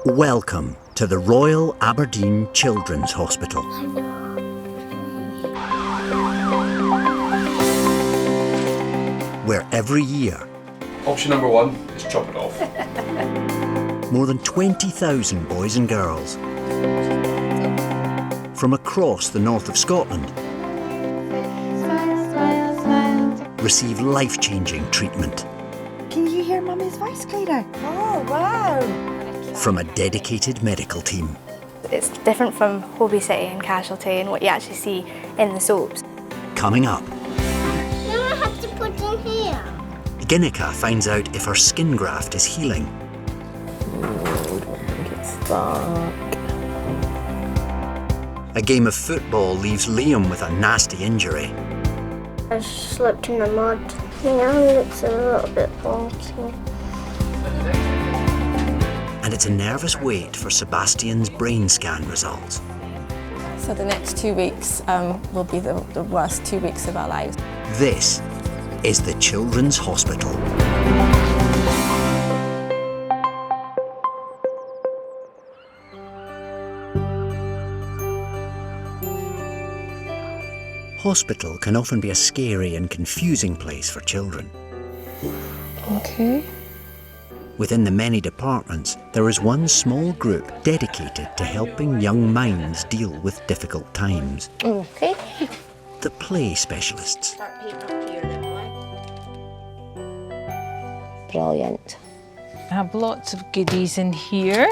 Welcome to the Royal Aberdeen Children's Hospital. Where every year... Option number one is chop it off. More than 20,000 boys and girls from across the north of Scotland receive life-changing treatment. Can you hear Mummy's voice, Clara? Oh, wow! From a dedicated medical team. It's different from Hobie City and Casualty and what you actually see in the soaps. Coming up, No, I have to put in here. Ginika finds out if her skin graft is healing. It's stuck. A game of football leaves Liam with a nasty injury. I slipped in the mud. Now it looks a little bit wonky. And it's a nervous wait for Sebastian's brain scan results. So the next 2 weeks will be the worst 2 weeks of our lives. This is the Children's Hospital. Hospital can often be a scary and confusing place for children. Okay. Within the many departments, there is one small group dedicated to helping young minds deal with difficult times. Okay. The play specialists. Brilliant. I have lots of goodies in here.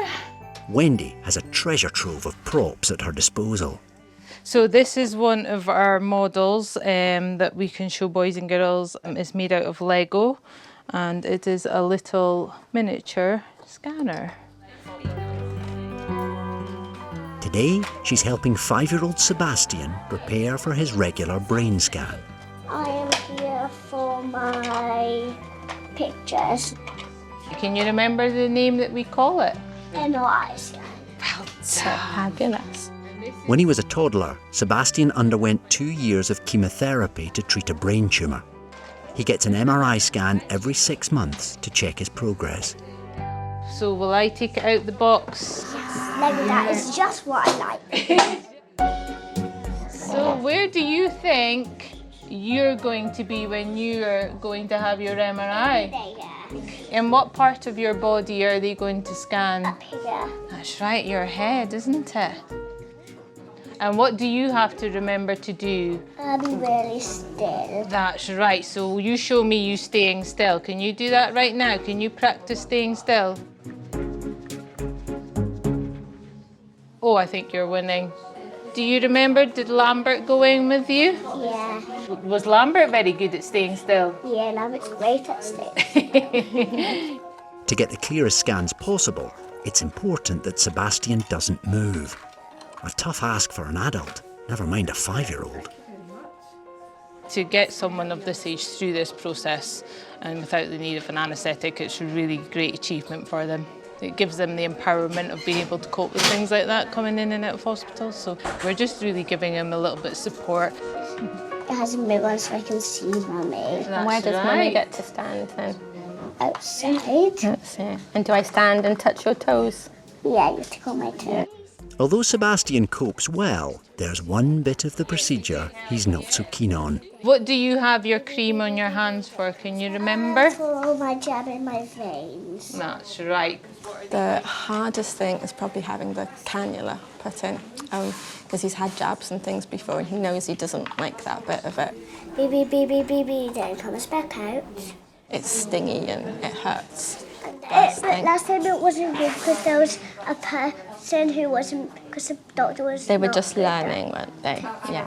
Wendy has a treasure trove of props at her disposal. So this is one of our models that we can show boys and girls. It's made out of Lego and it is a little miniature scanner. Today, she's helping 5-year-old Sebastian prepare for his regular brain scan. I am here for my pictures. Can you remember the name that we call it? MRI scan. Fabulous. When he was a toddler, Sebastian underwent 2 years of chemotherapy to treat a brain tumour. He gets an MRI scan every 6 months to check his progress. So will I take it out the box? Like that is just what I like. So where do you think you're going to be when you're going to have your MRI? There. In what part of your body are they going to scan? Up here. That's right, your head, isn't it? And what do you have to remember to do? I'll be really still. That's right, so you show me you staying still. Can you do that right now? Can you practice staying still? Oh, I think you're winning. Do you remember, did Lambert go in with you? Yeah. Was Lambert very good at staying still? Yeah, now it's great at staying. To get the clearest scans possible, it's important that Sebastian doesn't move. A tough ask for an adult, never mind a 5-year-old. To get someone of this age through this process and without the need of an anaesthetic, it's a really great achievement for them. It gives them the empowerment of being able to cope with things like that coming in and out of hospital. So we're just really giving them a little bit of support. It has a mirror so I can see Mummy. And where does Mummy get to stand then? Outside. That's it. And do I stand and touch your toes? Yeah, you tickle my toe. Although Sebastian copes well, there's one bit of the procedure he's not so keen on. What do you have your cream on your hands for? Can you remember? For all my jab in my veins. That's right. The hardest thing is probably having the cannula put in, because he's had jabs and things before and he knows he doesn't like that bit of it. Beep, beep, beep, beep, beep, then it comes back out. It's stingy and it hurts. But last time it wasn't good because there was a person who wasn't, because the doctor was They were not just good. learning, weren't they? Yeah.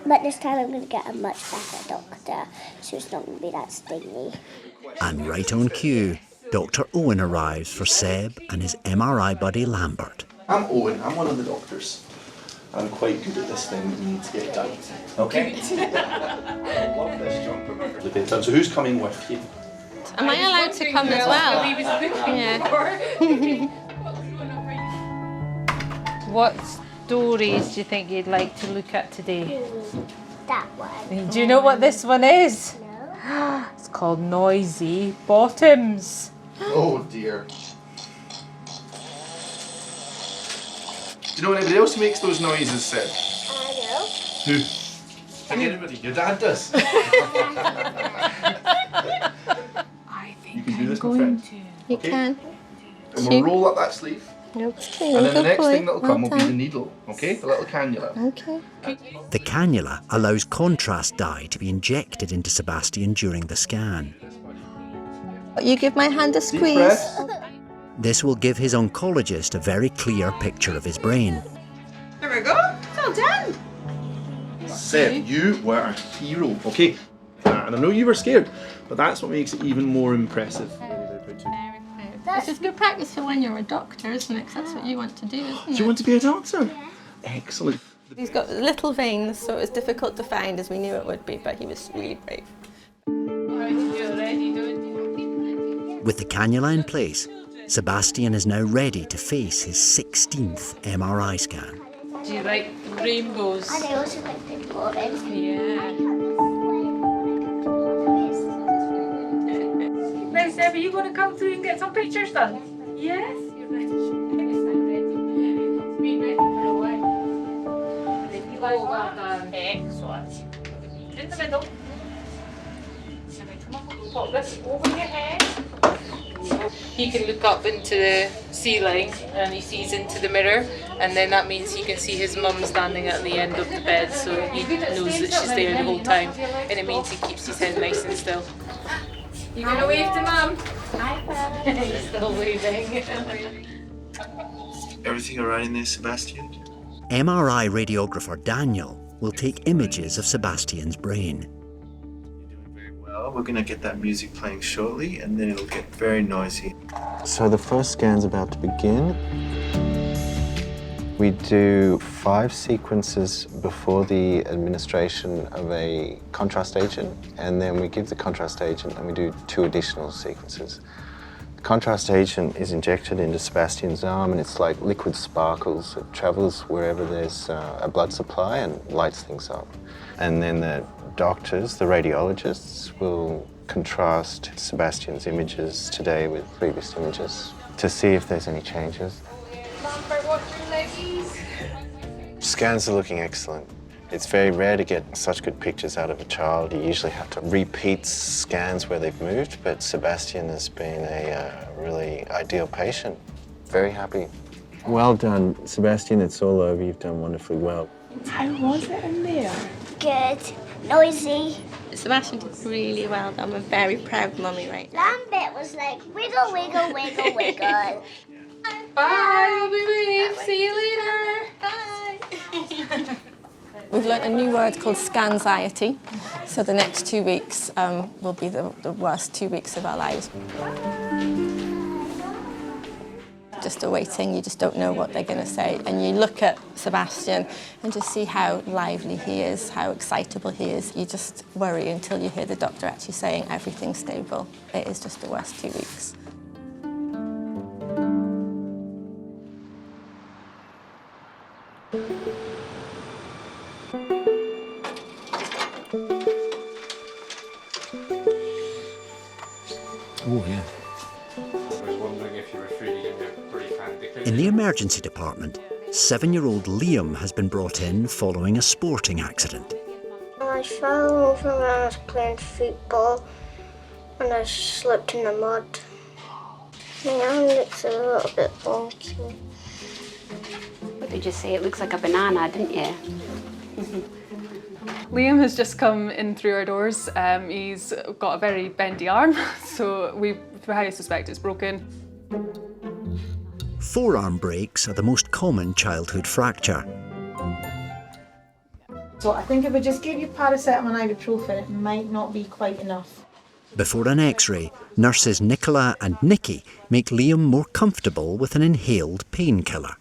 But this time I'm going to get a much better doctor, so it's not going to be that stingy. And right on cue, Dr. Owen arrives for Seb and his MRI buddy Lambert. I'm Owen, I'm one of the doctors. I'm quite good at this thing that we need to get done. Okay. I love this jump, remember. The bedtime. So who's coming with you? Am I allowed to come as well? Yeah. What stories do you think you'd like to look at today? That one. Do you know what this one is? No. It's called Noisy Bottoms. Oh dear. Do you know anybody else who makes those noises, Seb? I know. Who? Like anybody? Your dad does. I think You can do I'm this, my going friend. to. You Okay. can. And we'll roll up that sleeve. Okay, And then the good next boy. thing that'll come Well will be the done. needle, okay? The little cannula. Okay. The cannula allows contrast dye to be injected into Sebastian during the scan. You give my hand a Deep squeeze. breath. This will give his oncologist a very clear picture of his brain. There we go. It's all done. Seb, you were a hero, okay? And I know you were scared, but that's what makes it even more impressive. This is good practice for when you're a doctor, isn't it? 'Cause that's what you want to do, isn't it? Do you want to be a doctor? Excellent. He's got little veins, so it was difficult to find as we knew it would be, but he was really brave. With the cannula in place, Sebastian is now ready to face his 16th MRI scan. Do you like rainbows? And I also like the orange. Yeah. Right, Seb, are you going to come through and get some pictures done? Yes? You're ready. Be ready for a while. Oh, well done. Excellent. In the middle. Pop this over your head. He can look up into the ceiling and he sees into the mirror, and then that means he can see his mum standing at the end of the bed, so he knows that she's there the whole time, and it means he keeps his head nice and still. You going to wave to Mum? He's still waving. Everything alright in there, Sebastian? MRI radiographer Daniel will take images of Sebastian's brain. You're doing very well. We're gonna get that music playing shortly, and then it'll get very noisy. So the first scan's about to begin. We do 5 sequences before the administration of a contrast agent, and then we give the contrast agent and we do 2 additional sequences. The contrast agent is injected into Sebastian's arm, and it's like liquid sparkles. It travels wherever there's a blood supply and lights things up. And then the doctors, the radiologists, will contrast Sebastian's images today with previous images to see if there's any changes. Scans are looking excellent. It's very rare to get such good pictures out of a child. You usually have to repeat scans where they've moved, but Sebastian has been a really ideal patient. Very happy. Well done, Sebastian. It's all over. You've done wonderfully well. How was it in there? Good. Noisy. Sebastian did really well. I'm a very proud mummy right now. Lambert was like, wiggle, wiggle, wiggle, wiggle. Bye, baby. See you later. Bye. We've learnt a new word called scanxiety. So the next 2 weeks will be the worst 2 weeks of our lives. Just awaiting, you just don't know what they're going to say. And you look at Sebastian and just see how lively he is, how excitable he is. You just worry until you hear the doctor actually saying everything's stable. It is just the worst 2 weeks. Oh, yeah. I was wondering if you were feeling your brief handy. In the emergency department, 7-year-old Liam has been brought in following a sporting accident. I fell over when I was playing football and I slipped in the mud. My hand looks a little bit wonky. What did you say? It looks like a banana, didn't you? Liam has just come in through our doors. He's got a very bendy arm, so we highly suspect it's broken. Forearm breaks are the most common childhood fracture. So I think if we just give you paracetamol and ibuprofen, it might not be quite enough. Before an X-ray, nurses Nicola and Nikki make Liam more comfortable with an inhaled painkiller.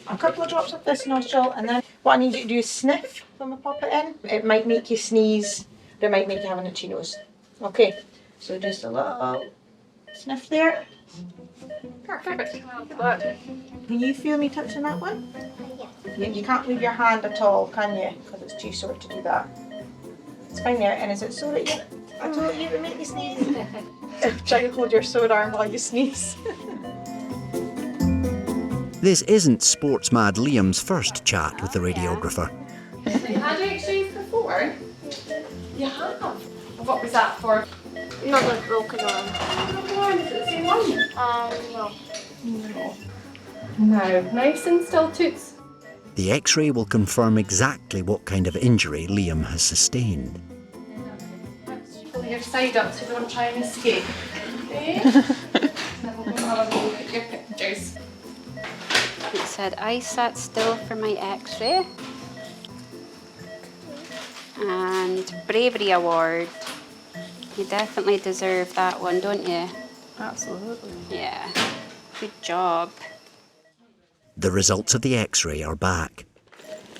A couple of drops of this nostril, and then what I need you to do is sniff when we pop it in. It might make you sneeze, but it might make you have an itchy nose. Okay, so just a little sniff there. Perfect. Can you feel me touching that one? Yeah. You can't move your hand at all, can you? Because it's too sore to do that. It's fine there. And is it sore that I told you to make you sneeze? Try to hold your sore arm while you sneeze. The This isn't sports-mad Liam's first chat with the radiographer. Have you had x-rays before? You have. What was that for? Another broken arm. Broken arm, is it the same one? No. No. Nice and still toots. The X-ray will confirm exactly what kind of injury Liam has sustained. Pull your side up so don't try and escape. Okay? Then we'll go have a look at your pictures. It said I sat still for my x-ray. And bravery award. You definitely deserve that one, don't you? Absolutely. Yeah. Good job. The results of the X-ray are back.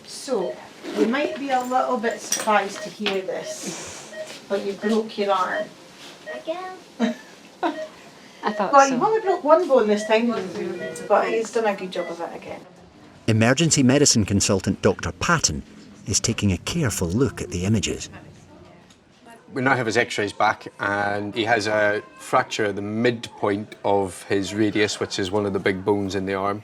So, you might be a little bit surprised to hear this, but you broke your arm. Again? I thought Well, so. you only broke one bone this time, but he's done a good job of it again. Emergency medicine consultant Dr. Patton is taking a careful look at the images. We now have his x-rays back and he has a fracture at the midpoint of his radius, which is one of the big bones in the arm.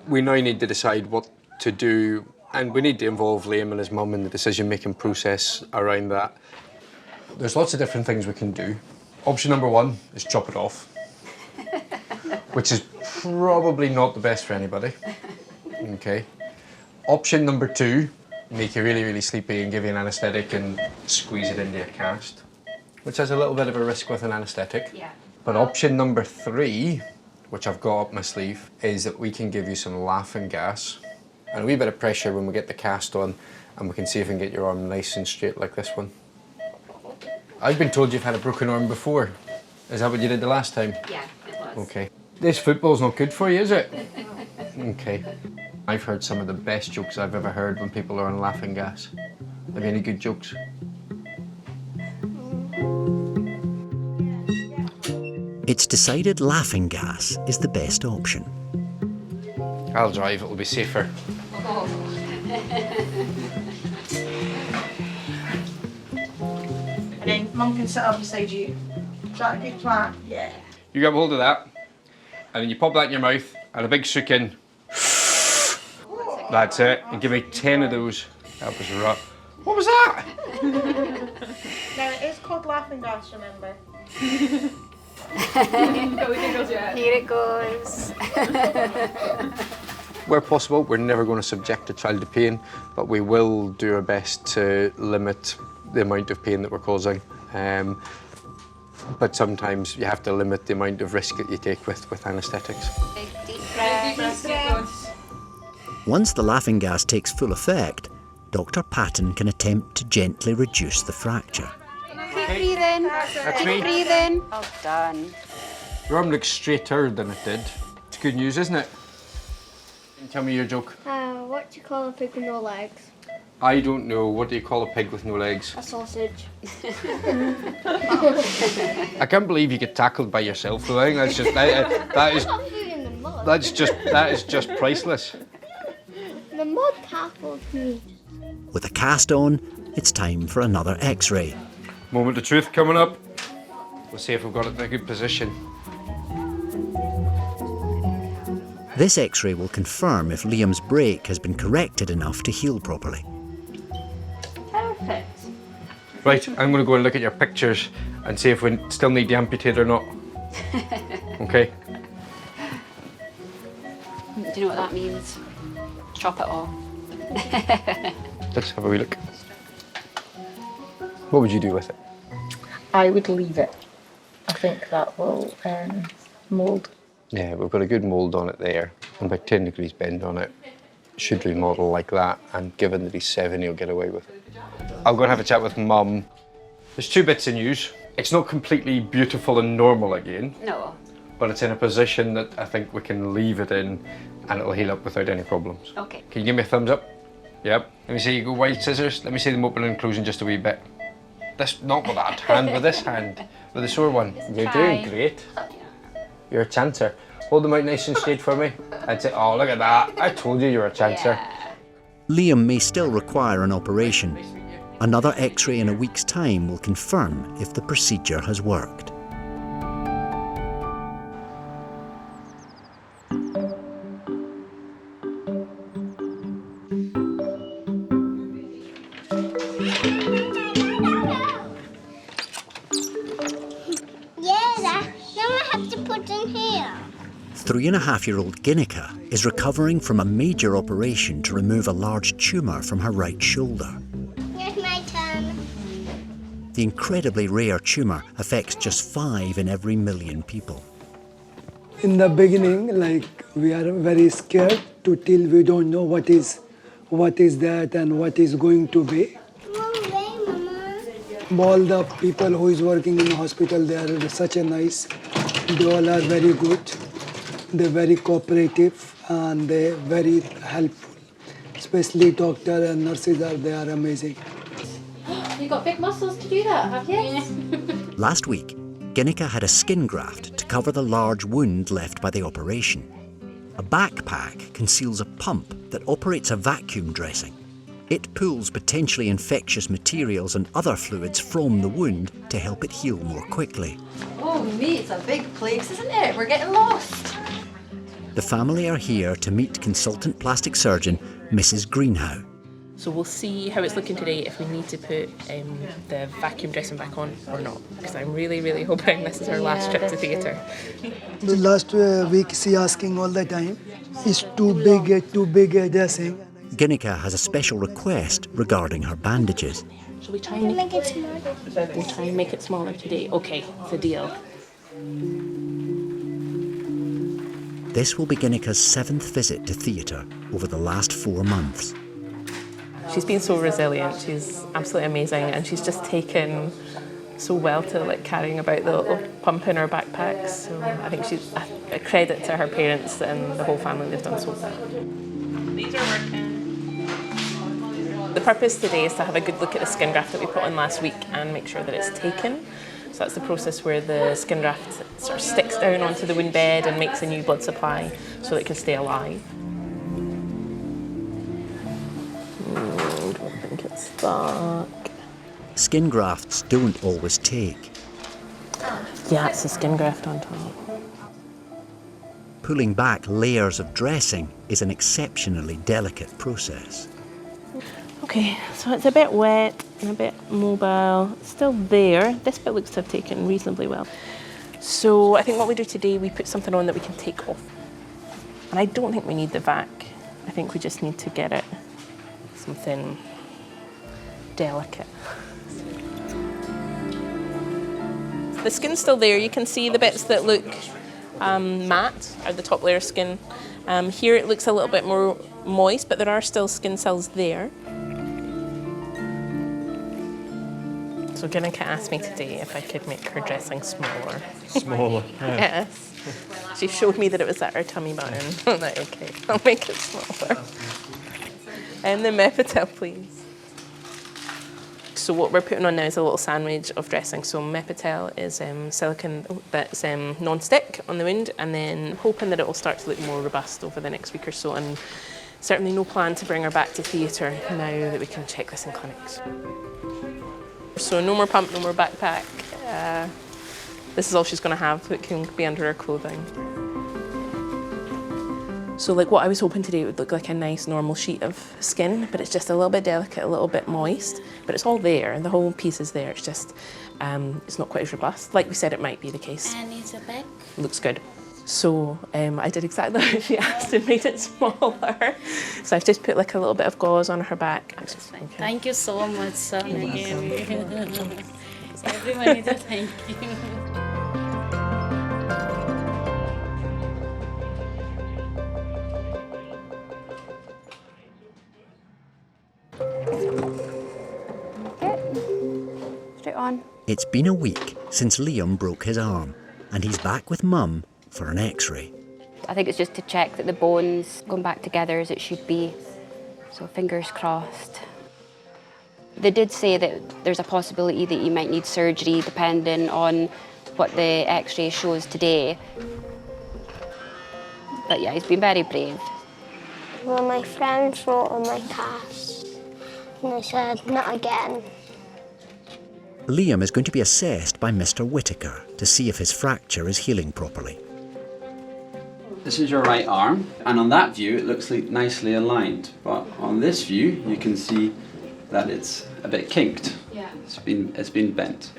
We now need to decide what to do, and we need to involve Liam and his mum in the decision-making process around that. There's lots of different things we can do. Option number one is chop it off, which is probably not the best for anybody. Okay. Option number two, make you really, really sleepy and give you an anaesthetic and squeeze it into a cast, which has a little bit of a risk with an anaesthetic. Yeah. But option number three, which I've got up my sleeve, is that we can give you some laughing gas and a wee bit of pressure when we get the cast on, and we can see if we can get your arm nice and straight like this one. I've been told you've had a broken arm before. Is that what you did the last time? Yeah, it was. Okay. This football's not good for you, is it? Okay. I've heard some of the best jokes I've ever heard when people are on laughing gas. Have you any good jokes? It's decided laughing gas is the best option. I'll drive, it'll be safer. And then Mum can sit up beside you. Is that a good plan? Yeah. You grab hold of that, and then you pop that in your mouth, and a big shook in. That's it, and give me 10 of those. That was rough. What was that? Now it is called laughing gas, remember? Here it goes. Where possible, we're never going to subject a child to pain, but we will do our best to limit the amount of pain that we're causing. But sometimes you have to limit the amount of risk that you take with anaesthetics. Big deep breath. Once the laughing gas takes full effect, Dr. Patton can attempt to gently reduce the fracture. Keep breathing. That's me. Keep breathing. Well done. Your arm looks straighter than it did. It's good news, isn't it? Tell me your joke. What do you call a pig with no legs? I don't know. What do you call a pig with no legs? A sausage. I can't believe you get tackled by yourself, though. I think that's just that is just priceless. The mud tackled me. With a cast on, it's time for another X-ray. Moment of truth coming up. We'll see if we've got it in a good position. This X-ray will confirm if Liam's break has been corrected enough to heal properly. Perfect. Right, I'm going to go and look at your pictures and see if we still need to amputate or not. Okay? Do you know what that means? Chop it off. Let's have a wee look. What would you do with it? I would leave it. I think that will mould. Yeah, we've got a good mould on it there, and about 10 degrees bend on it. Should remodel like that, and given that he's 7, he'll get away with it. I'll go and have a chat with Mum. There's 2 bits of news. It's not completely beautiful and normal again, No. but it's in a position that I think we can leave it in, and it'll heal up without any problems. Okay. Can you give me a thumbs up? Yep. Let me see you go wide scissors. Let me see them open and closing just a wee bit. This, not with that hand, with this hand, with the sore one. You're doing great. You're a chancer. Hold them out nice and straight for me. I'd say, oh, look at that. I told you you're a chancer. Yeah. Liam may still require an operation. Another X-ray in a week's time will confirm if the procedure has worked. 3.5-year-old Ginika is recovering from a major operation to remove a large tumour from her right shoulder. Here's my turn. The incredibly rare tumour affects just 5 in every million people. In the beginning, we are very scared till we don't know what is that and what is going to be. All the people who is working in the hospital, they are such a nice. They all are very good. They're very cooperative and they're very helpful. Especially doctor and nurses they are amazing. You've got big muscles to do that, have you? Last week, Ginika had a skin graft to cover the large wound left by the operation. A backpack conceals a pump that operates a vacuum dressing. It pulls potentially infectious materials and other fluids from the wound to help it heal more quickly. Oh, me, it's a big place, isn't it? We're getting lost. The family are here to meet consultant plastic surgeon Mrs. Greenhow. So we'll see how it's looking today, if we need to put the vacuum dressing back on or not, because I'm really, really hoping this is our last trip to theatre. The last week she asking all the time, it's too big a dressing. Ginika has a special request regarding her bandages. Shall we try and make it smaller? We'll try and make it smaller today. Okay, it's a deal. This will be Ginika's 7th visit to theatre over the last 4 months. She's been so resilient, she's absolutely amazing, and she's just taken so well to carrying about the little pump in her backpack. So I think she's a credit to her parents and the whole family. They've done so well. These are working. The purpose today is to have a good look at the skin graft that we put on last week and make sure that it's taken. So that's the process where the skin graft sort of sticks down onto the wound bed and makes a new blood supply so that it can stay alive. I don't think it's stuck. Skin grafts don't always take. Yeah, it's a skin graft on top. Pulling back layers of dressing is an exceptionally delicate process. Okay, so it's a bit wet and a bit mobile. It's still there. This bit looks to have taken reasonably well. So I think what we do today, we put something on that we can take off. And I don't think we need the vac. I think we just need to get it something delicate. The skin's still there. You can see the bits that look matte are the top layer of skin. Here it looks a little bit more moist, but there are still skin cells there. So Ginika asked me today if I could make her dressing smaller. Smaller? Yeah. Yes. She showed me that it was at her tummy button. I'm like, okay, I'll make it smaller. And the Mepitel, please. So what we're putting on now is a little sandwich of dressing. So Mepitel is silicone that's non-stick on the wound, and then hoping that it will start to look more robust over the next week or so. And certainly no plan to bring her back to theatre now that we can check this in clinics. So no more pump, no more backpack. This is all she's going to have that can be under her clothing. So what I was hoping today, it would look like a nice normal sheet of skin, but it's just a little bit delicate, a little bit moist, but it's all there, and the whole piece is there. It's just, it's not quite as robust. Like we said, it might be the case. And it's a bag. Looks good. So I did exactly what she asked and made it smaller. So I've just put a little bit of gauze on her back. Thank you so much, son. Everyone needs a thank you. Straight on. It's been a week since Liam broke his arm, and he's back with Mum for an X-ray. I think it's just to check that the bone's going back together as it should be. So fingers crossed. They did say that there's a possibility that you might need surgery depending on what the X-ray shows today. But yeah, he's been very brave. Well, my friends wrote on my cast and they said, not again. Liam is going to be assessed by Mr. Whittaker to see if his fracture is healing properly. This is your right arm, and on that view it looks nicely aligned, but on this view you can see that it's a bit kinked. Yeah. It's been bent.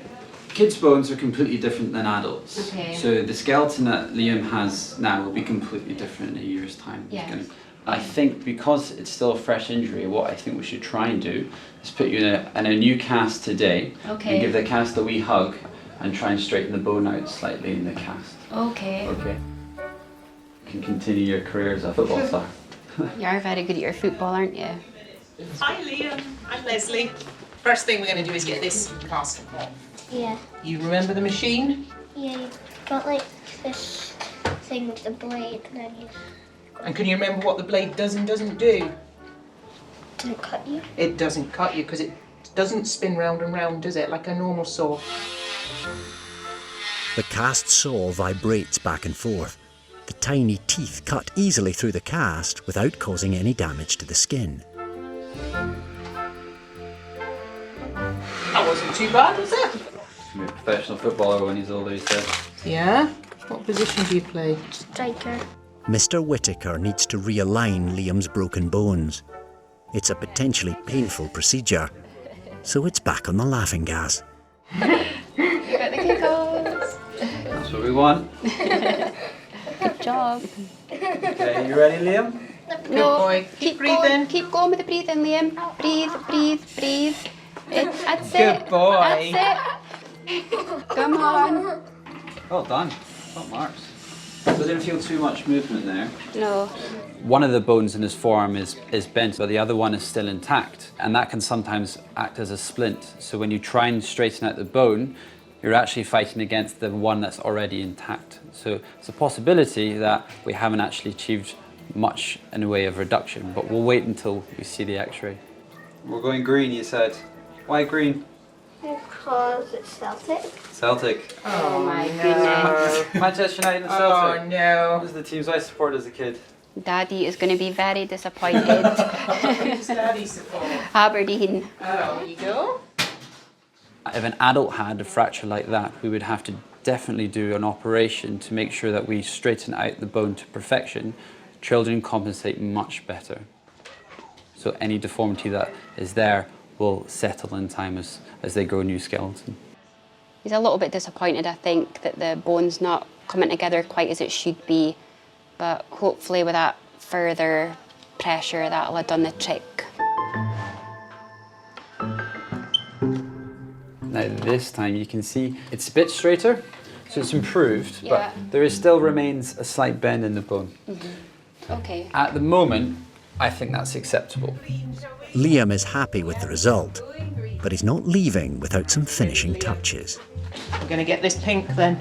Kids' bones are completely different than adults. Okay. So the skeleton that Liam has now will be completely different in a year's time. Yeah. I think because it's still a fresh injury, what I think we should try and do is put you in a new cast today. Okay. And give the cast a wee hug and try and straighten the bone out slightly in the cast. Okay. Okay. You can continue your career as a football star. You are very good at your football, aren't you? Hi Liam, I'm Leslie. First thing we're going to do is get this cast off. Yeah. You remember the machine? Yeah, you've got like this thing with the blade and then you And can you remember what the blade does and doesn't do? didn't cut you. It doesn't cut you because it doesn't spin round and round, does it? Like a normal saw. The cast saw vibrates back and forth. The tiny teeth cut easily through the cast without causing any damage to the skin. That wasn't too bad, was it? He'll be a professional footballer when he's older, he said. Yeah? What position do you play? Striker. Mr. Whittaker needs to realign Liam's broken bones. It's a potentially painful procedure, so it's back on the laughing gas. You got the giggles. That's what we want. Good job. Okay, you ready, Liam? Good boy. Keep breathing. Keep going with the breathing, Liam. Breathe, breathe, breathe. That's Good it. boy. That's it. Come on. Well done. Top marks. So didn't feel too much movement there. No. One of the bones in his forearm is bent, but the other one is still intact. And that can sometimes act as a splint. So when you try and straighten out the bone, you're actually fighting against the one that's already intact. So it's a possibility that we haven't actually achieved much in the way of reduction, but we'll wait until we see the x-ray. We're going green, you said. Why green? Because it's Celtic. Celtic. Oh my goodness. Manchester United and Celtic. Oh no. Those are the teams I supported as a kid. Daddy is going to be very disappointed. Who's Daddy support? Aberdeen. Oh, there you go. If an adult had a fracture like that, we would have to definitely do an operation to make sure that we straighten out the bone to perfection. Children compensate much better. So any deformity that is there will settle in time as they grow new skeleton. He's a little bit disappointed, I think, that the bone's not coming together quite as it should be. But hopefully with that further pressure, that'll have done the trick. Now this time you can see it's a bit straighter, so it's improved, Yeah. but there still remains a slight bend in the bone. Okay. At the moment, I think that's acceptable. Liam is happy with the result, but he's not leaving without some finishing touches. We're going to get this pink then.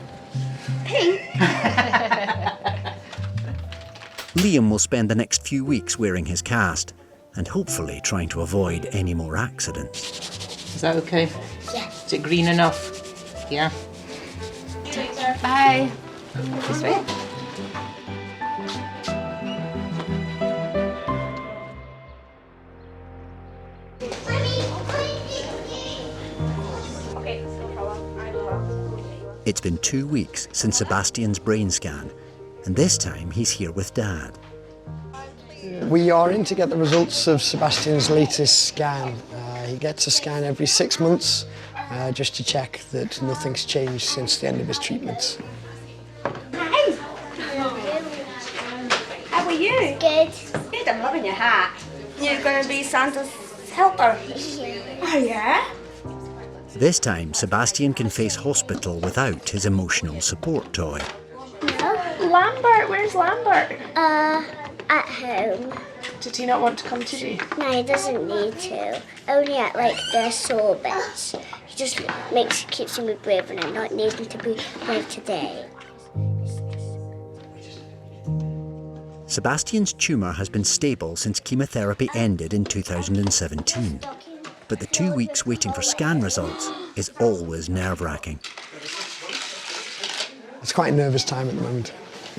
Liam will spend the next few weeks wearing his cast and hopefully trying to avoid any more accidents. Is that okay? Yeah. Is it green enough? Yeah. Bye. This way. It's been 2 weeks since Sebastian's brain scan, and this time he's here with Dad. We are in to get the results of Sebastian's latest scan. He gets a scan every 6 months just to check that nothing's changed since the end of his treatments. Hi! How are you? Good. Good, I'm loving your hat. You're going to be Santa's helper? Oh, yeah? This time, Sebastian can face hospital without his emotional support toy. Lambert, where's Lambert? At home. Did he not want to come today? No, he doesn't need to. Only at like the sore bits. He just keeps him brave and I'm not needing to be brave today. Sebastian's tumour has been stable since chemotherapy ended in 2017. But the 2 weeks waiting for scan results is always nerve-wracking. It's quite a nervous time at the moment.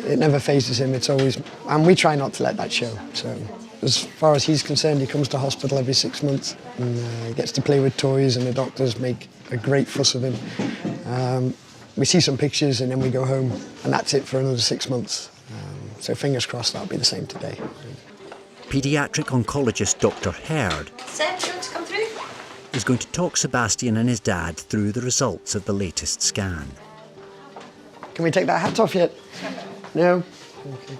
It never phases him, it's always, and we try not to let that show. So as far as he's concerned, he comes to hospital every 6 months and he gets to play with toys and the doctors make a great fuss of him. We see some pictures and then we go home and that's it for another 6 months. So fingers crossed that'll be the same today. Paediatric oncologist Dr. Herd Seb, do you want to come through? is going to talk Sebastian and his dad through the results of the latest scan. Can we take that hat off yet? No? Okay.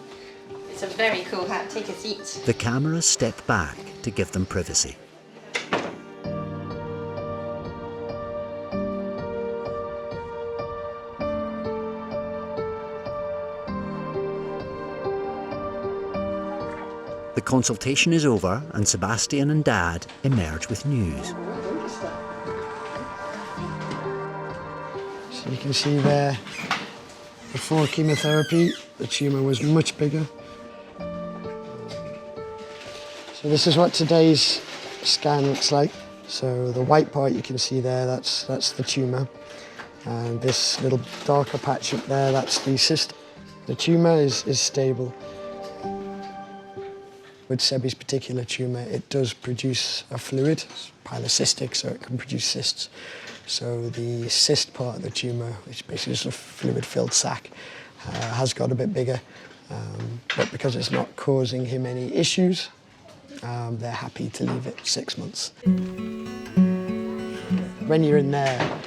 It's a very cool hat. Take a seat. The cameras step back to give them privacy. The consultation is over and Sebastian and Dad emerge with news. So you can see there, before chemotherapy, the tumour was much bigger. So this is what today's scan looks like. So the white part you can see there, that's the tumour. And this little darker patch up there, that's the cyst. The tumour is stable. With Sebi's particular tumour, it does produce a fluid. It's polycystic, so it can produce cysts. So the cyst part of the tumour, which basically is a fluid-filled sac, has got a bit bigger. But because it's not causing him any issues, they're happy to leave it 6 months. When you're in there,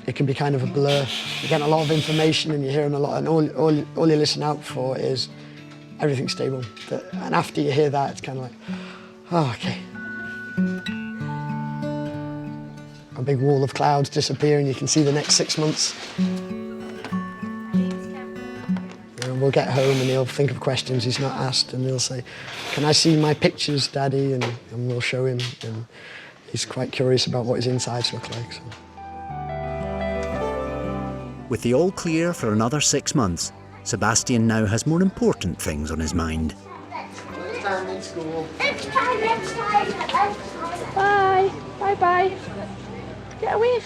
it can be kind of a blur. You get a lot of information and you're hearing a lot, and all you listen out for is everything's stable. And after you hear that, it's kind of like, oh, okay. A big wall of clouds disappear and you can see the next 6 months. And we'll get home and he'll think of questions he's not asked and he'll say, can I see my pictures, Daddy? And we'll show him. And he's quite curious about what his insides look like. So. With the all clear for another 6 months, Sebastian now has more important things on his mind. Bye. Bye-bye. Get away.